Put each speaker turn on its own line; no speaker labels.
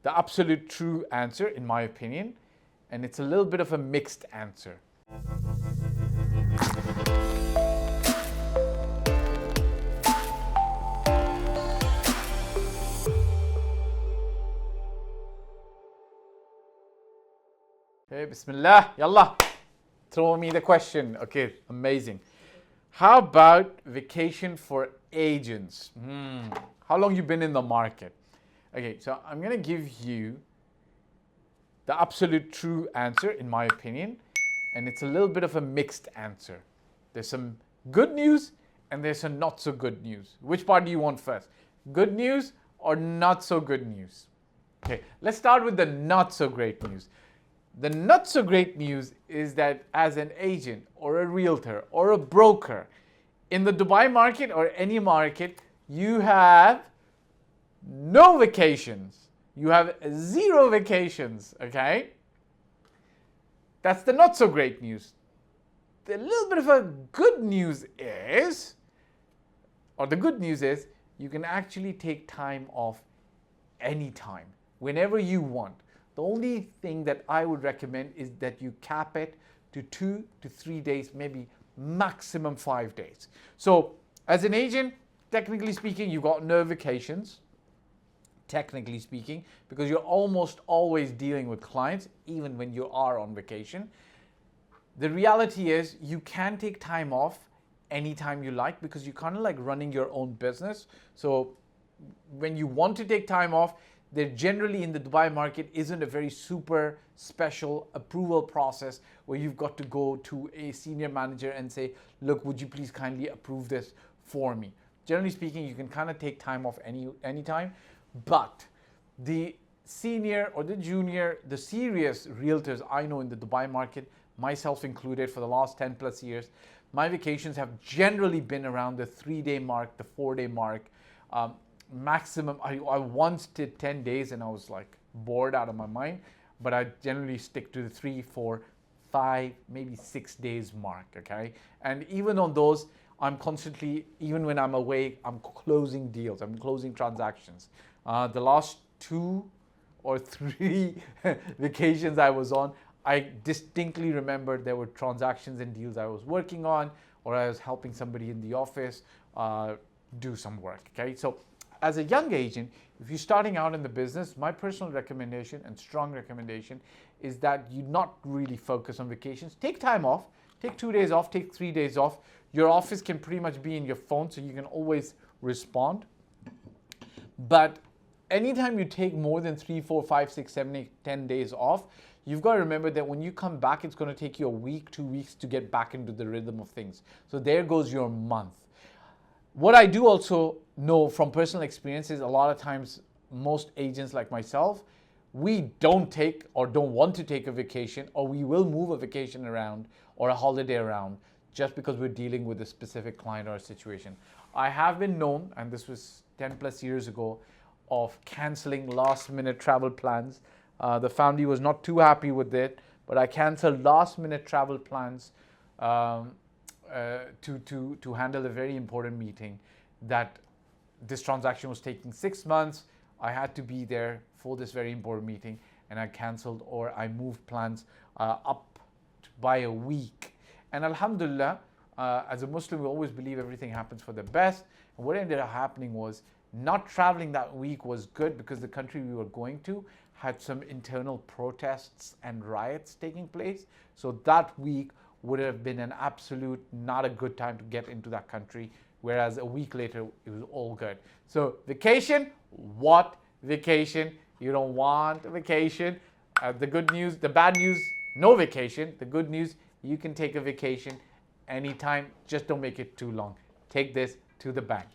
the absolute true answer, in my opinion, and it's a little bit of a mixed answer. Okay, Bismillah, Yallah. Throw me the question. Okay, amazing. How about vacation for agents? How long you been in the market? Okay, so I'm going to give you the absolute true answer, in my opinion, and it's a little bit of a mixed answer. There's some good news and there's some not so good news. Which part do you want first? Good news or not so good news? Okay, let's start with the not so great news. The not so great news is that as an agent or a realtor or a broker in the Dubai market or any market, you have no vacations. You have 0 vacations, okay? That's the not so great news. The little bit of a good news is, or the good news is, you can actually take time off anytime, whenever you want. The only thing that I would recommend is that you cap it to 2 to 3 days, maybe maximum 5 days. So as an agent, technically speaking, you got no vacations, technically speaking, because you're almost always dealing with clients, even when you are on vacation. The reality is you can take time off anytime you like because you're kind of like running your own business. So when you want to take time off, there generally in the Dubai market isn't a very super special approval process where you've got to go to a senior manager and say, look, would you please kindly approve this for me? Generally speaking, you can kind of take time off anytime, but the senior or the junior, the serious realtors I know in the Dubai market, myself included, for the last 10 plus years, my vacations have generally been around the 3-day mark, the 4-day mark. Maximum, I once did 10 days and I was like bored out of my mind, but I generally stick to the 3, 4, 5, maybe 6 days mark, okay? And even on those, I'm constantly, even when I'm away, I'm closing deals, I'm closing transactions. The last 2 or 3 vacations I was on, I distinctly remember there were transactions and deals I was working on, or I was helping somebody in the office do some work, okay? So as a young agent, if you're starting out in the business, my personal recommendation and strong recommendation is that you not really focus on vacations. Take time off, take 2 days off, take 3 days off. Your office can pretty much be in your phone, so you can always respond. But anytime you take more than 3, 4, 5, 6, 7, 8, 10 days off, you've got to remember that when you come back, it's going to take you a week, 2 weeks to get back into the rhythm of things. So there goes your month. What I do also know from personal experience is a lot of times most agents like myself, we don't take or don't want to take a vacation, or we will move a vacation around or a holiday around just because we're dealing with a specific client or a situation. I have been known, and this was 10 plus years ago, of canceling last minute travel plans. The family was not too happy with it, but I canceled last minute travel plans to handle a very important meeting that this transaction was taking 6 months. I had to be there for this very important meeting, and I canceled or I moved plans up by a week. And Alhamdulillah, as a Muslim, we always believe everything happens for the best. And what ended up happening was not traveling that week was good because the country we were going to had some internal protests and riots taking place. So that week would have been an absolute not a good time to get into that country, whereas a week later it was all good. So vacation, what vacation? You don't want a vacation. The good news, the bad news, no vacation. The good news, you can take a vacation anytime, just don't make it too long. Take this to the bank.